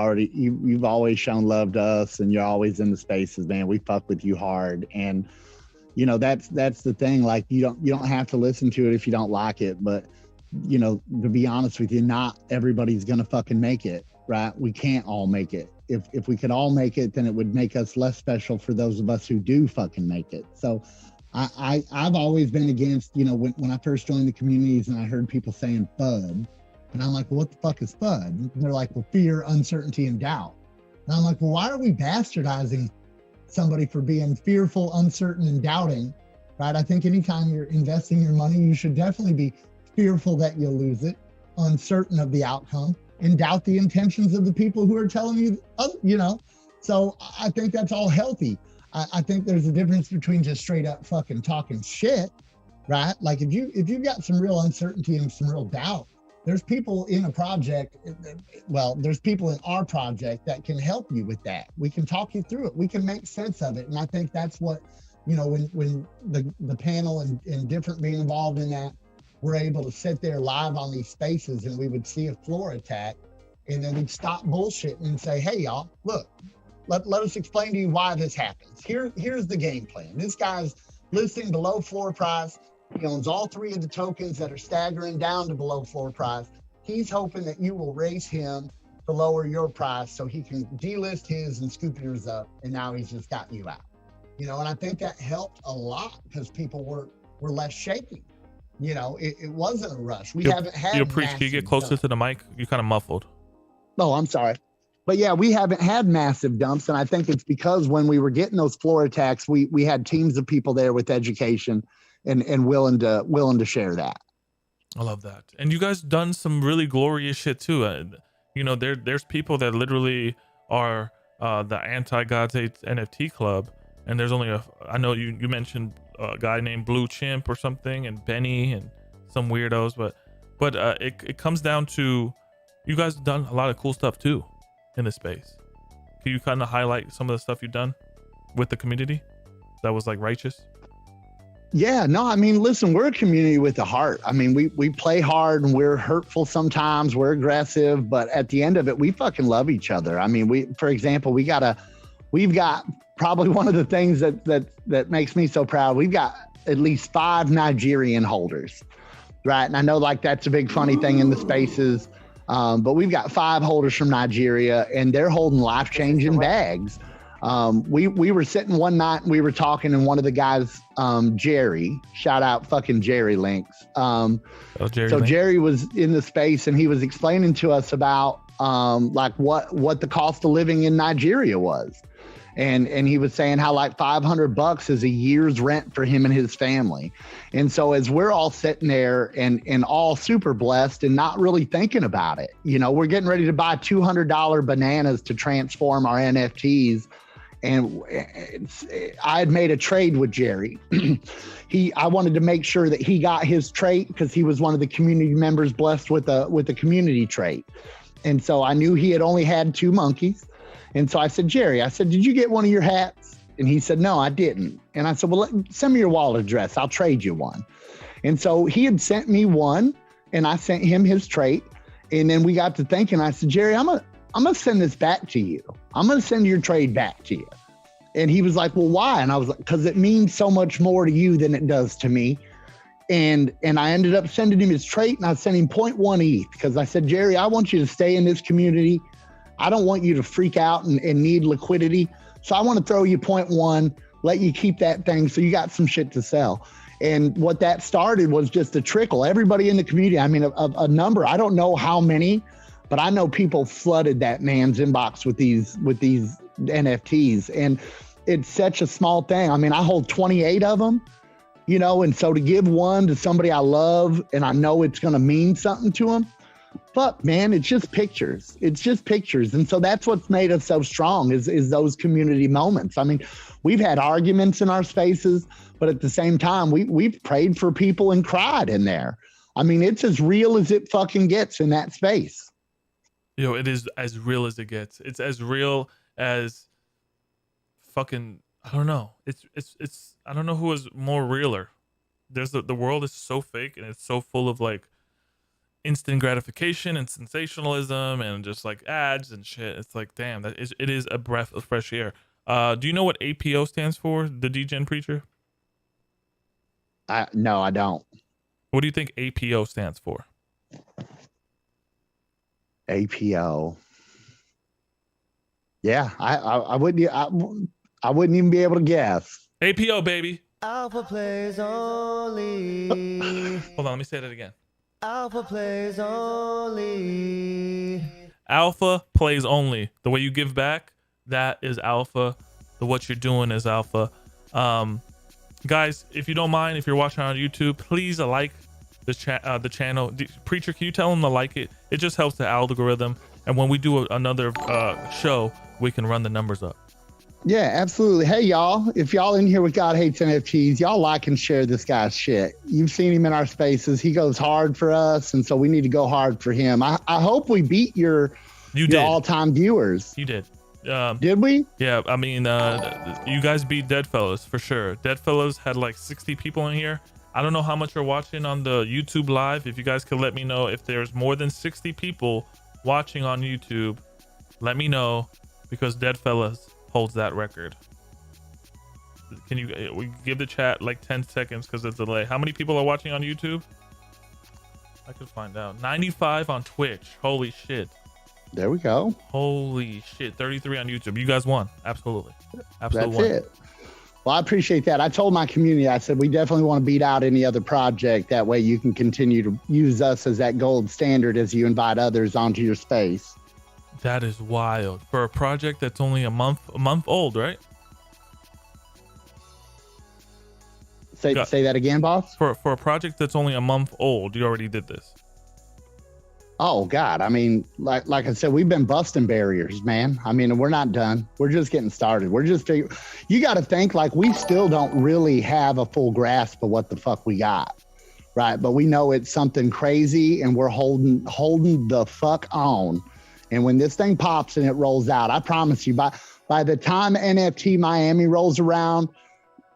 always shown love to us, and you're always in the spaces, man. We fuck with you hard. And you know, that's the thing. Like, you don't have to listen to it if you don't like it. But you know, to be honest with you, not everybody's going to fucking make it, right? We can't all make it. If we could all make it, then it would make us less special for those of us who do fucking make it. So I've always been against, you know, when I first joined the communities and I heard people saying FUD, and I'm like, well, what the fuck is FUD? And they're like, well, fear, uncertainty, and doubt. And I'm like, well, why are we bastardizing somebody for being fearful, uncertain, and doubting, right? I think anytime you're investing your money, you should definitely be fearful that you'll lose it, uncertain of the outcome, and doubt the intentions of the people who are telling you, you know. So I think that's all healthy. I think there's a difference between just straight up fucking talking shit, right? Like if you've got some real uncertainty and some real doubt, there's people in a project, well, there's people in our project that can help you with that. We can talk you through it. We can make sense of it. And I think that's what, you know, when the panel and different being involved in that, we're able to sit there live on these spaces and we would see a floor attack and then we'd stop bullshitting and say, hey, y'all, look, let us explain to you why this happens. Here's the game plan. This guy's listing below floor price. He owns all 3 of the tokens that are staggering down to below floor price. He's hoping that you will raise him to lower your price so he can delist his and scoop yours up. And now he's just got you out. You know, and I think that helped a lot because people were less shaky. You know, it wasn't a rush. We haven't had. Yo, Priest, can you get closer to the mic? You kind of muffled. Oh, I'm sorry. But yeah, we haven't had massive dumps. And I think it's because when we were getting those floor attacks, we had teams of people there with education and willing to share that. I love that. And you guys done some really glorious shit too. You know, there's people that literally are the anti-GodHatesNft club. And there's only I know you mentioned a guy named Blue Chimp or something, and Benny and some weirdos, but it comes down to you guys have done a lot of cool stuff too in this space. Can you kind of highlight some of the stuff you've done with the community that was like righteous? Yeah, no, I mean, listen, we're a community with a heart. I mean, we play hard and we're hurtful sometimes, we're aggressive, but at the end of it, we fucking love each other. I mean, for example, we've got probably one of the things that makes me so proud. We've got at least 5 Nigerian holders, right? And I know like that's a big funny thing in the spaces, but we've got 5 holders from Nigeria and they're holding life-changing bags. We were sitting one night and we were talking and one of the guys, Jerry, shout out fucking Jerry Links. Jerry was in the space and he was explaining to us about like what the cost of living in Nigeria was. And he was saying how like $500 is a year's rent for him and his family. And so as we're all sitting there and all super blessed and not really thinking about it, you know, we're getting ready to buy $200 bananas to transform our NFTs. And I had made a trade with Jerry. I wanted to make sure that he got his trait because he was one of the community members blessed with a community trait. And so I knew he had only had 2 monkeys. And so I said, Jerry, did you get one of your hats? And he said, no, I didn't. And I said, well, send me your wallet address. I'll trade you one. And so he had sent me one and I sent him his trait. And then we got to thinking, I said, Jerry, I'm going to send this back to you. I'm going to send your trade back to you. And he was like, well, why? And I was like, because it means so much more to you than it does to me. And I ended up sending him his trait and I sent him 0.1 ETH because I said, Jerry, I want you to stay in this community. I don't want you to freak out and need liquidity. So I want to throw you 0.1, let you keep that thing so you got some shit to sell. And what that started was just a trickle. Everybody in the community, I mean, a number, I don't know how many, but I know people flooded that man's inbox with these NFTs. And it's such a small thing. I mean, I hold 28 of them, you know, and so to give one to somebody I love and I know it's going to mean something to them, but man, it's just pictures. It's just pictures. And so that's what's made us so strong is those community moments. I mean, we've had arguments in our spaces, but at the same time, we've prayed for people and cried in there. I mean, it's as real as it fucking gets in that space. Yo, it is as real as it gets. It's as real as fucking, I don't know. It's I don't know who is more realer. There's the world is so fake and it's so full of like instant gratification and sensationalism and just like ads and shit. It's like, damn, it is a breath of fresh air. Do you know what APO stands for? The Degenpreacher? No, I don't. What do you think APO stands for? APO. Yeah, I wouldn't I wouldn't even be able to guess. APO, baby. Alpha plays only. Hold on, let me say that again. Alpha plays only. Alpha plays only. The way you give back, that is alpha. What you're doing is alpha. Guys, if you don't mind, if you're watching on YouTube, please like the channel. Preacher, can you tell them to like it? It just helps the algorithm. And when we do another show, we can run the numbers up. Yeah, absolutely. Hey, y'all, if y'all in here with God Hates NFTs, y'all like and share this guy's shit. You've seen him in our spaces. He goes hard for us, and so we need to go hard for him. I hope we beat your all-time viewers. You did. Did we? Yeah, I mean, you guys beat Deadfellas for sure. Deadfellas had like 60 people in here. I don't know how much are watching on the YouTube live. If you guys could let me know if there's more than 60 people watching on YouTube, let me know, because Deadfellas holds that record. Can you we give the chat like 10 seconds because of the delay? How many people are watching on YouTube? I could find out. 95 on Twitch. Holy shit. There we go. Holy shit. 33 on YouTube. You guys won. Absolutely. Absolutely. That's it. Well, I appreciate that. I told my community, I said, we definitely want to beat out any other project. That way you can continue to use us as that gold standard as you invite others onto your space. That is wild for a project that's only a month old, right? Say that again, boss. For a project that's only a month old, you already did this. Oh God, I mean, like I said, we've been busting barriers, man. I mean, we're not done. We're just getting started. You got to think, like, we still don't really have a full grasp of what the fuck we got, right? But we know it's something crazy, and we're holding the fuck on. And when this thing pops and it rolls out, I promise you, by the time NFT Miami rolls around,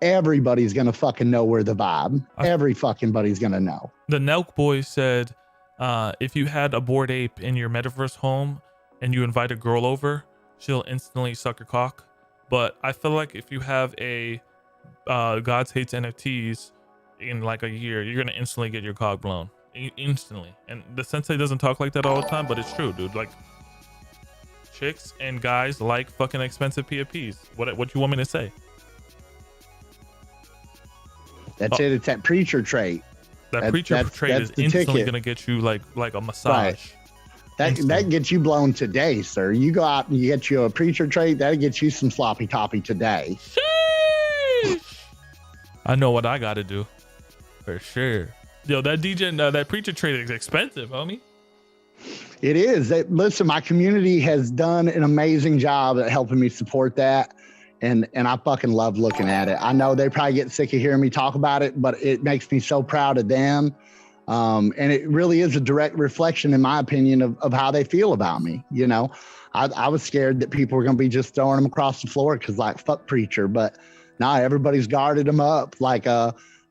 everybody's gonna fucking know we're the vibe. Every fucking body's gonna know. The Nelk boy said, if you had a Bored Ape in your metaverse home and you invite a girl over, she'll instantly suck your cock. But I feel like if you have a God's Hates NFTs in like a year, you're gonna instantly get your cock blown. Instantly. And the Sensei doesn't talk like that all the time, but it's true, dude. Like, chicks and guys like fucking expensive PFPs. What you want me to say? That's it. It's that preacher trait. That preacher trait is instantly gonna get you like a massage. Right. That gets you blown today, sir. You go out and you get you a preacher trait, that'll get you some sloppy toppy today. Sheesh. I know what I gotta do. For sure. Yo, that preacher trait is expensive, homie. It is. Listen, my community has done an amazing job at helping me support that. And I fucking love looking at it. I know they probably get sick of hearing me talk about it, but it makes me so proud of them. And it really is a direct reflection, in my opinion, of how they feel about me. You know, I was scared that people were going to be just throwing them across the floor because, like, fuck preacher. But now everybody's guarded them up. Like,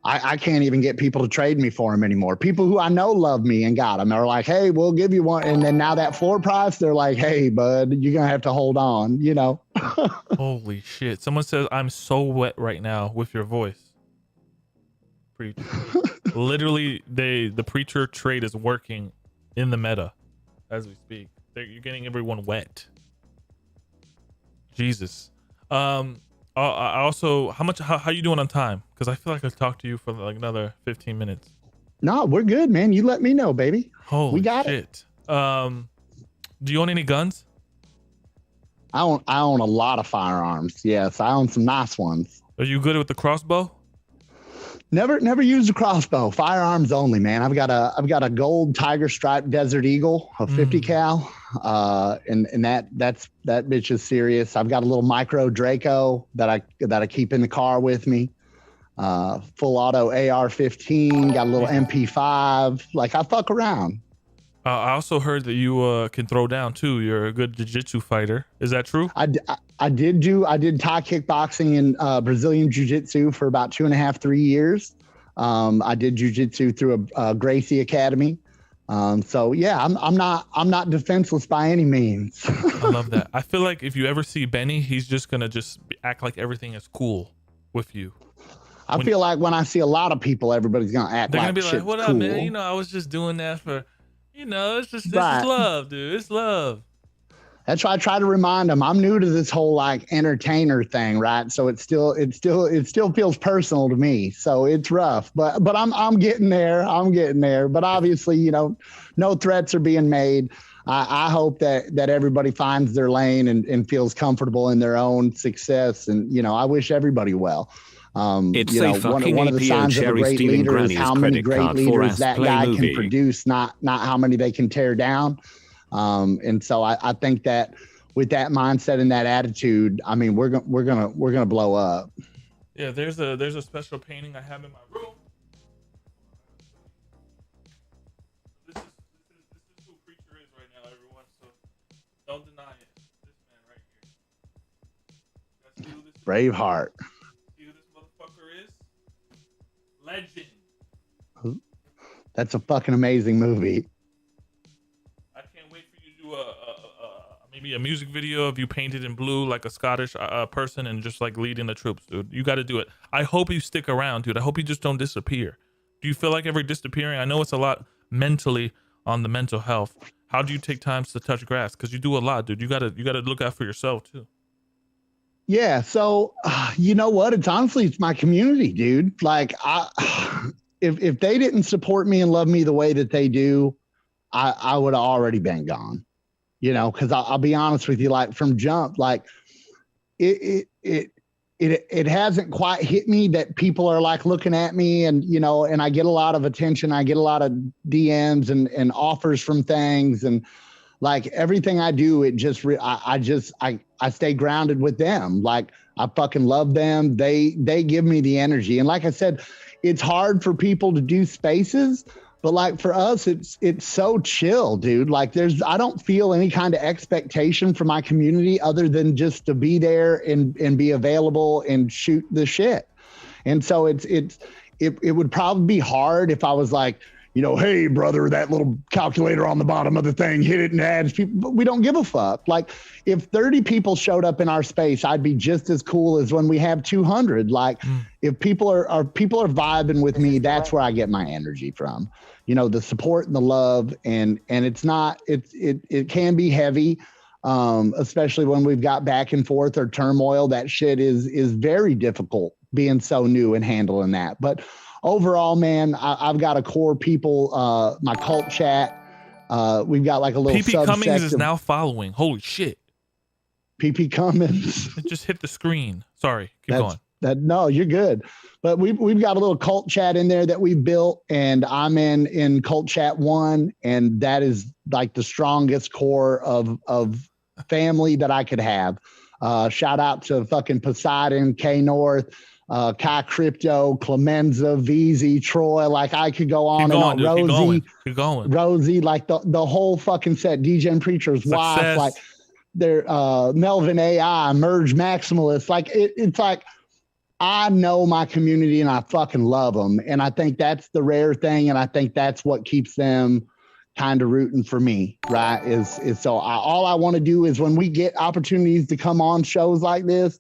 I can't even get people to trade me for them anymore. People who I know love me and got them. They're like, hey, we'll give you one. And then now that floor price, they're like, hey, bud, you're going to have to hold on, you know? Holy shit. Someone says, I'm so wet right now with your voice. Preacher. Literally, the preacher trade is working in the meta as we speak. You're getting everyone wet. Jesus. I also, how you doing on time? Because I feel like I've talked to you for like another 15 minutes. No, we're good, man. You let me know, baby. Holy we got shit. Do you own any guns? I own a lot of firearms. Yes, I own some nice ones. Are you good with the crossbow? Never used a crossbow. Firearms only, man. I've got a gold tiger stripe Desert Eagle, a 50 cal. And that bitch is serious. I've got a little micro Draco that I keep in the car with me. Full auto AR-15, got a little MP5. Like, I fuck around. I also heard that you can throw down too. You're a good jiu-jitsu fighter. Is that true? I did Thai kickboxing and Brazilian jiu-jitsu for about 2.5-3 years. I did jiu-jitsu through a Gracie Academy. So yeah, I'm not defenseless by any means. I love that. I feel like if you ever see Benny, he's just gonna act like everything is cool with you. I feel like when I see a lot of people, everybody's gonna act like shit's cool. "What up, man? You know, I was just doing that for You know, it's just this Right. is love, dude. It's love. That's why I try to remind them I'm new to this whole like entertainer thing, right? So it still feels personal to me. So it's rough, but I'm getting there. I'm getting there. But obviously, you know, no threats are being made. I hope that everybody finds their lane and feels comfortable in their own success. And you know, I wish everybody well. It's you know, a fucking one of the APO signs of a cherry great stealing leader is granny's how many credit great card for leaders us that play guy movie. can produce, not how many they can tear down. And so I think that with that mindset and that attitude, I mean, we're gonna blow up. Yeah, there's a special painting I have in my room. This is who Preacher is right now, everyone. So don't deny it. This man right here. You guys see who this is? Braveheart. See who this motherfucker is? Legend. That's a fucking amazing movie. I can't wait for you to do maybe a music video of you painted in blue like a Scottish person and just like leading the troops, dude. You got to do it. I hope you stick around, dude. I hope you just don't disappear. Do you feel like ever disappearing? I know it's a lot mentally on the mental health. How do you take times to touch grass? Because you do a lot, dude. You gotta look out for yourself too. Yeah. So, you know what? It's my community, dude. Like if they didn't support me and love me the way that they do, I would have already been gone, you know, cause I'll be honest with you, like from jump, like it hasn't quite hit me that people are like looking at me and, you know, and I get a lot of attention. I get a lot of DMs and offers from things and like everything I do, it just, I stay grounded with them. Like I fucking love them. They give me the energy. And like I said, it's hard for people to do spaces, but like for us, it's so chill, dude. Like I don't feel any kind of expectation from my community other than just to be there and be available and shoot the shit. And so it would probably be hard if I was like, you know, hey brother, that little calculator on the bottom of the thing, hit it and adds people, but we don't give a fuck. Like if 30 people showed up in our space, I'd be just as cool as when we have 200. Like if people are vibing with me, that's where I get my energy from, you know, the support and the love. And it can be heavy, especially when we've got back and forth or turmoil. That shit is very difficult being so new and handling that. But overall, man, I've got a core people, my cult chat. We've got like a little PP Cummings is now following. Holy shit. PP Cummings. It just hit the screen. Sorry. Keep going. No, you're good. But we've got a little cult chat in there that we built, and I'm in cult chat 1, and that is like the strongest core of family that I could have. Shout out to fucking Poseidon, K North, Kai Crypto, Clemenza, VZ, Troy. Like I could go on and on. Dude, Rosie, keep going. Rosie, like the whole fucking set. Degenpreacher's wife, like they're Melvin AI, Merge Maximalist. Like it's like I know my community and I fucking love them, and I think that's the rare thing, and I think that's what keeps them kind of rooting for me, right? Is so all I want to do is when we get opportunities to come on shows like this,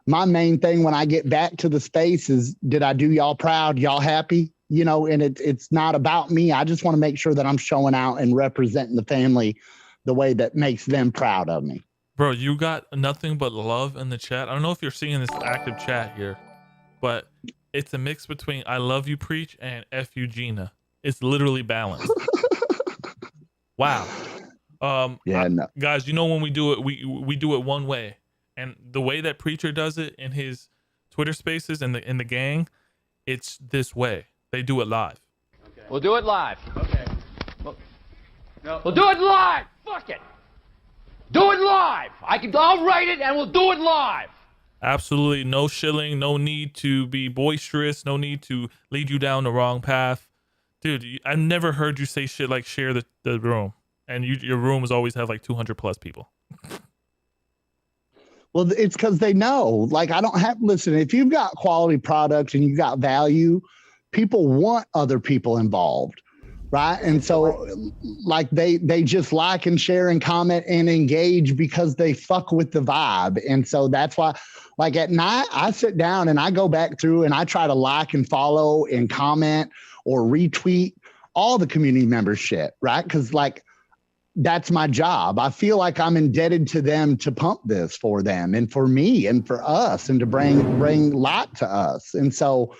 my main thing when I get back to the space is, did I do y'all proud? Y'all happy? You know, and it's not about me. I just want to make sure that I'm showing out and representing the family the way that makes them proud of me. Bro, you got nothing but love in the chat. I don't know if you're seeing this active chat here, but it's a mix between I love you preach and F you Gina. It's literally balanced. Wow. Guys, you know when we do it, we do it one way. And the way that Preacher does it in his Twitter spaces and in the gang, it's this way. They do it live. Okay. We'll do it live. Okay. We'll do it live. Fuck it. Do it live. I'll write it and we'll do it live. Absolutely no shilling, no need to be boisterous, no need to lead you down the wrong path. Dude, I've never heard you say shit like share the room. And your rooms always have like 200 plus people. Well, it's because they know, like, I don't have, listen, if you've got quality products and you got value, people want other people involved, right? And so like they just like and share and comment and engage because they fuck with the vibe. And so that's why, like at night, I sit down and I go back through and I try to like and follow and comment or retweet all the community members shit, right? Because like that's my job. I feel like I'm indebted to them to pump this for them and for me and for us and to bring light to us. And so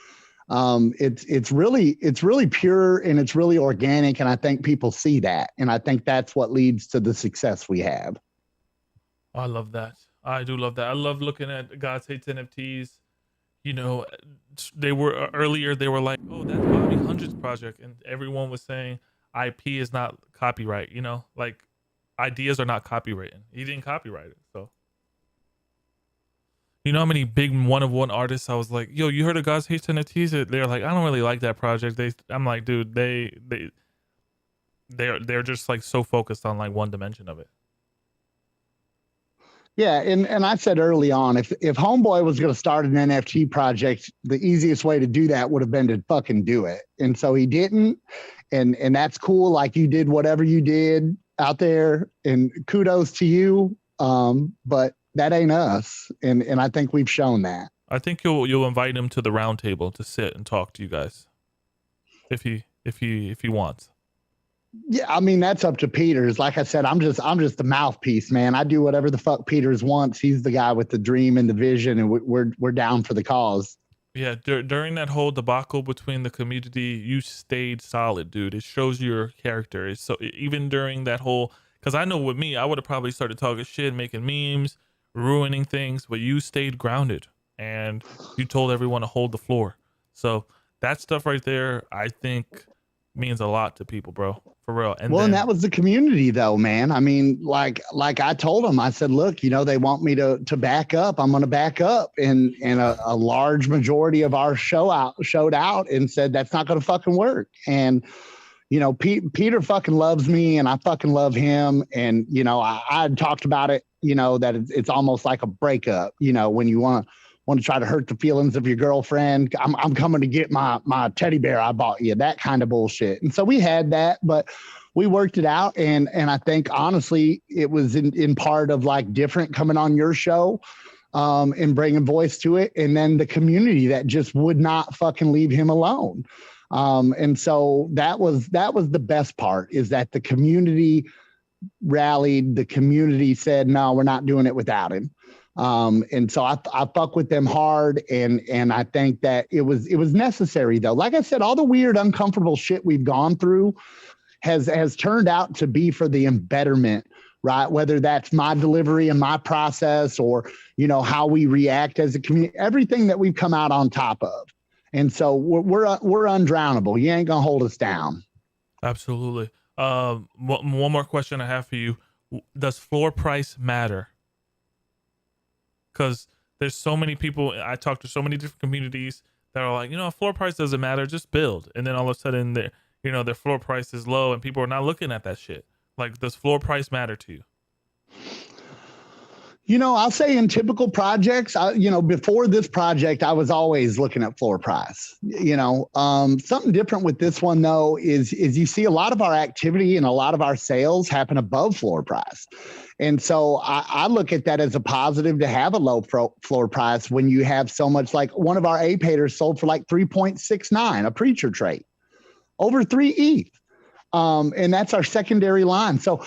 it's really pure and it's really organic. And I think people see that. And I think that's what leads to the success we have. I love that. I do love that. I love looking at God's Hates NFTs. You know, they were earlier, they were like, oh, that's Bobby Hundreds project. And everyone was saying IP is not copyright, you know, like ideas are not copyrighted. He didn't copyright it. So, you know how many big one-of-one artists I was like, yo, you heard of God's Hates NFTs? They're like, I don't really like that project. I'm like, dude, they're just like so focused on like one dimension of it. Yeah, and I said early on, if Homeboy was going to start an NFT project, the easiest way to do that would have been to fucking do it. And so he didn't, and that's cool. Like you did whatever you did out there, and kudos to you. But that ain't us, and I think we've shown that. I think you'll invite him to the round table to sit and talk to you guys, if he wants. Yeah, I mean, that's up to Peters. Like I said, I'm just the mouthpiece, man. I do whatever the fuck Peters wants. He's the guy with the dream and the vision, and we're down for the cause. Yeah, during that whole debacle between the community, you stayed solid, dude. It shows your character. So even during that whole, because I know with me, I would have probably started talking shit, making memes, ruining things, but you stayed grounded and you told everyone to hold the floor. So that stuff right there, I think, means a lot to people, bro. For real. And and that was the community though, man. I mean, like I told them, I said, look, you know, they want me to back up. I'm going to back up. And a large majority of our showed out and said, that's not going to fucking work. And, you know, Peter fucking loves me and I fucking love him. And, you know, I had talked about it, you know, that it's almost like a breakup, you know, when you want to try to hurt the feelings of your girlfriend. I'm coming to get my teddy bear I bought you, that kind of bullshit. And so we had that, but we worked it out. And I think honestly, it was in part of like different coming on your show and bringing voice to it. And then the community that just would not fucking leave him alone. And so that was the best part, is that the community rallied, the community said, no, we're not doing it without him. And so I fuck with them hard. And I think that it was necessary though. Like I said, all the weird, uncomfortable shit we've gone through has turned out to be for the embetterment, right? Whether that's my delivery and my process or, you know, how we react as a community, everything that we've come out on top of. And so we're undrownable. You ain't gonna hold us down. Absolutely. One more question I have for you. Does floor price matter? Because there's so many people, I talk to so many different communities that are like, you know, floor price doesn't matter, just build. And then all of a sudden, their floor price is low and people are not looking at that shit. Like, does floor price matter to you? You know, I'll say in typical projects, before this project, I was always looking at floor price. You know, something different with this one, though, is you see a lot of our activity and a lot of our sales happen above floor price. And so I look at that as a positive to have a low floor price when you have so much. Like one of our A-paters sold for like 3.69, a preacher trait, over 3 ETH. And that's our secondary line. So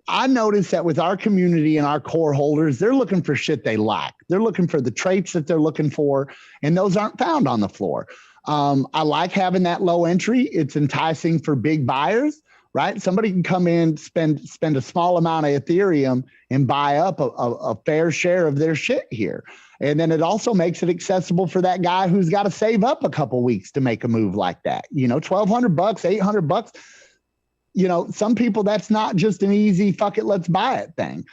I noticed that with our community and our core holders, they're looking for shit they like. They're looking for the traits that they're looking for, and those aren't found on the floor. I like having that low entry. It's enticing for big buyers, right? Somebody can come in, spend a small amount of Ethereum and buy up a fair share of their shit here. And then it also makes it accessible for that guy who's got to save up a couple weeks to make a move like that. You know, $1,200, $800. You know, some people, that's not just an easy fuck it, let's buy it thing.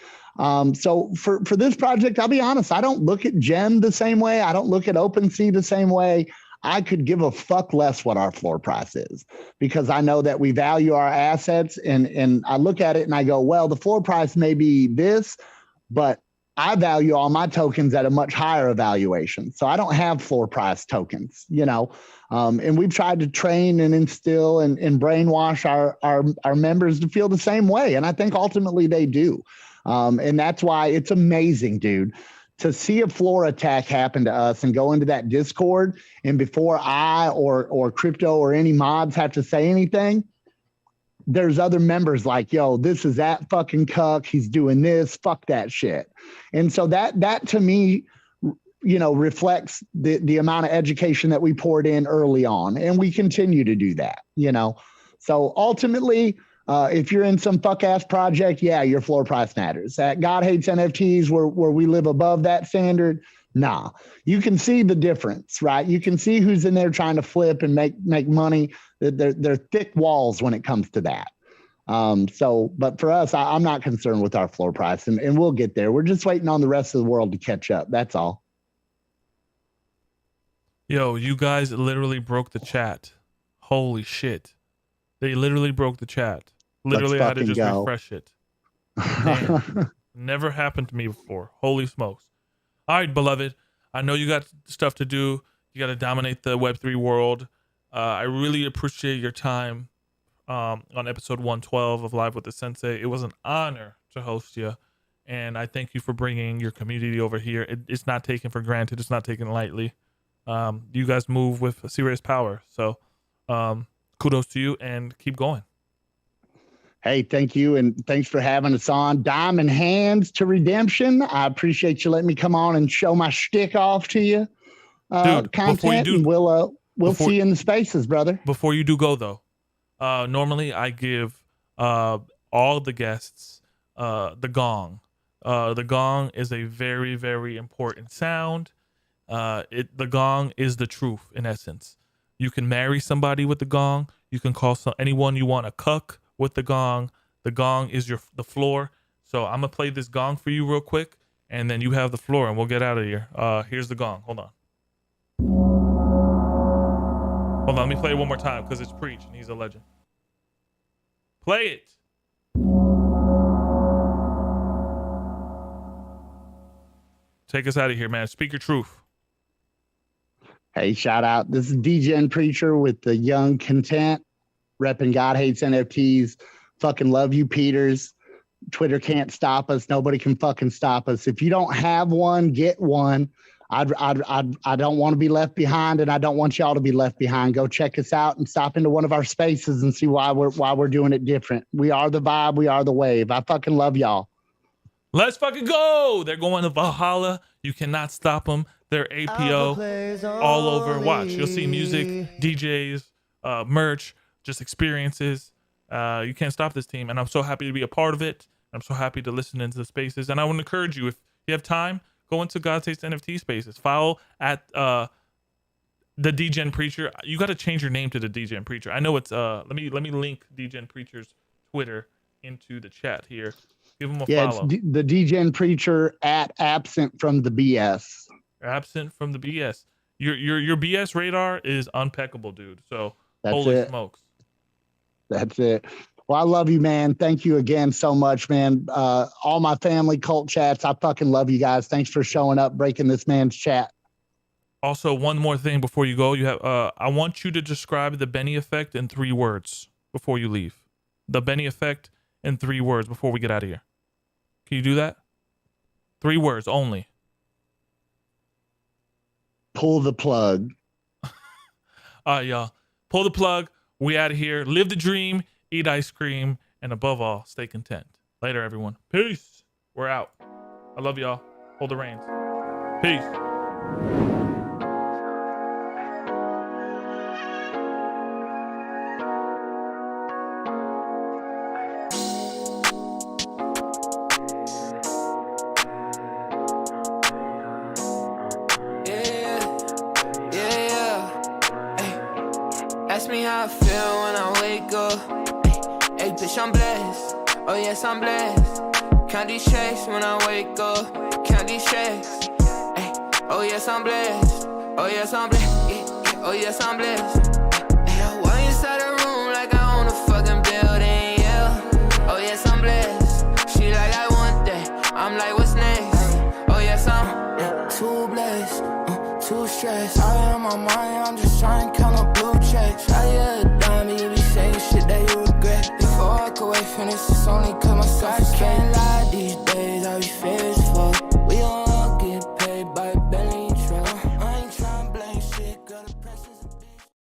So for this project, I'll be honest, I don't look at Gem the same way. I don't look at OpenSea the same way. I could give a fuck less what our floor price is, because I know that we value our assets, and I look at it and I go, well, the floor price may be this, but I value all my tokens at a much higher evaluation. So I don't have floor price tokens, you know, and we've tried to train and instill and brainwash our members to feel the same way. And I think ultimately they do. And that's why it's amazing, dude, to see a floor attack happen to us and go into that Discord, and before I or Crypto or any mods have to say anything, there's other members like, yo, this is that fucking cuck. He's doing this. Fuck that shit. And so that to me, you know, reflects the amount of education that we poured in early on. And we continue to do that, you know. So ultimately, if you're in some fuck ass project, yeah, your floor price matters. At GodHatesNfts, where we live above that standard, nah. You can see the difference, right? You can see who's in there trying to flip and make money. They're thick walls when it comes to that. But for us, I'm not concerned with our floor price, and we'll get there. We're just waiting on the rest of the world to catch up. That's all. Yo, you guys literally broke the chat. Holy shit. They literally broke the chat. Literally, I had to just refresh it. Damn. Never happened to me before. Holy smokes. All right, beloved. I know you got stuff to do. You got to dominate the Web3 world. I really appreciate your time on episode 112 of Live with the Sensei. It was an honor to host you. And I thank you for bringing your community over here. It's not taken for granted. It's not taken lightly. You guys move with serious power. So kudos to you and keep going. Hey, thank you. And thanks for having us on. Diamond hands to redemption. I appreciate you letting me come on and show my shtick off to you. Dude, content, and we'll see you in the spaces, brother. Before you do go, though, normally I give all the guests the gong. The gong is a very, very important sound. The gong is the truth, in essence. You can marry somebody with the gong. You can call anyone you want a cuck with the gong. The gong is the floor. So I'm gonna play this gong for you real quick, and then you have the floor, and we'll get out of here. Here's the gong. Hold on. Hold on. Let me play it one more time because it's Preach, and he's a legend. Play it. Take us out of here, man. Speak your truth. Hey, shout out. This is Degenpreacher with the Young Content, repping GodHatesNfts. Fucking love you, Peters. Twitter can't stop us. Nobody can fucking stop us. If you don't have one, get one. I don't want to be left behind, and I don't want y'all to be left behind. Go check us out and stop into one of our spaces and see why we're doing it different. We are the vibe. We are the wave. I fucking love y'all. Let's fucking go. They're going to Valhalla. You cannot stop them. They're APO all over. Watch. You'll see music, DJs, merch, just experiences. You can't stop this team. And I'm so happy to be a part of it. I'm so happy to listen into the spaces. And I would encourage you, if you have time, go into GodHatesNft spaces. Follow at the Degenpreacher. You got to change your name to the Degenpreacher. I know it's let me link Degenpreacher's Twitter into the chat here. Give him a follow. It's the Degenpreacher at absent from the BS. Absent from the BS. Your BS radar is impeccable, dude. So That's holy it. smokes. That's it. Well, I love you, man. Thank you again so much, man. All my family cult chats, I fucking love you guys. Thanks for showing up, breaking this man's chat. Also, one more thing before you go. You have I want you to describe the Benny effect in 3 words before you leave. The Benny effect in 3 words before we get out of here. Can you do that? 3 words only. Pull the plug. All right, y'all. Pull the plug. We out of here. Live the dream. Eat ice cream. And above all, stay content. Later, everyone. Peace. We're out. I love y'all. Hold the reins. Peace. Ask me how I feel when I wake up. Hey, bitch, I'm blessed. Oh, yes, I'm blessed. Count these checks when I wake up. Count these checks. Hey, oh, yes, I'm blessed. Oh, yes, I'm blessed. Yeah, oh, yes, I'm blessed. Hey, I walk inside the room like I own a fucking building, yeah. Oh, yes, I'm blessed. She like, I want that. I'm like, what's next? Oh, yes, I'm too blessed. Too stressed. I am on my mind. I'm just trying to count up blue checks. I a diamond, you be saying shit that you regret. Before I walk away from this, it's only cause my self-esteem. I can't lie these days, I be fears.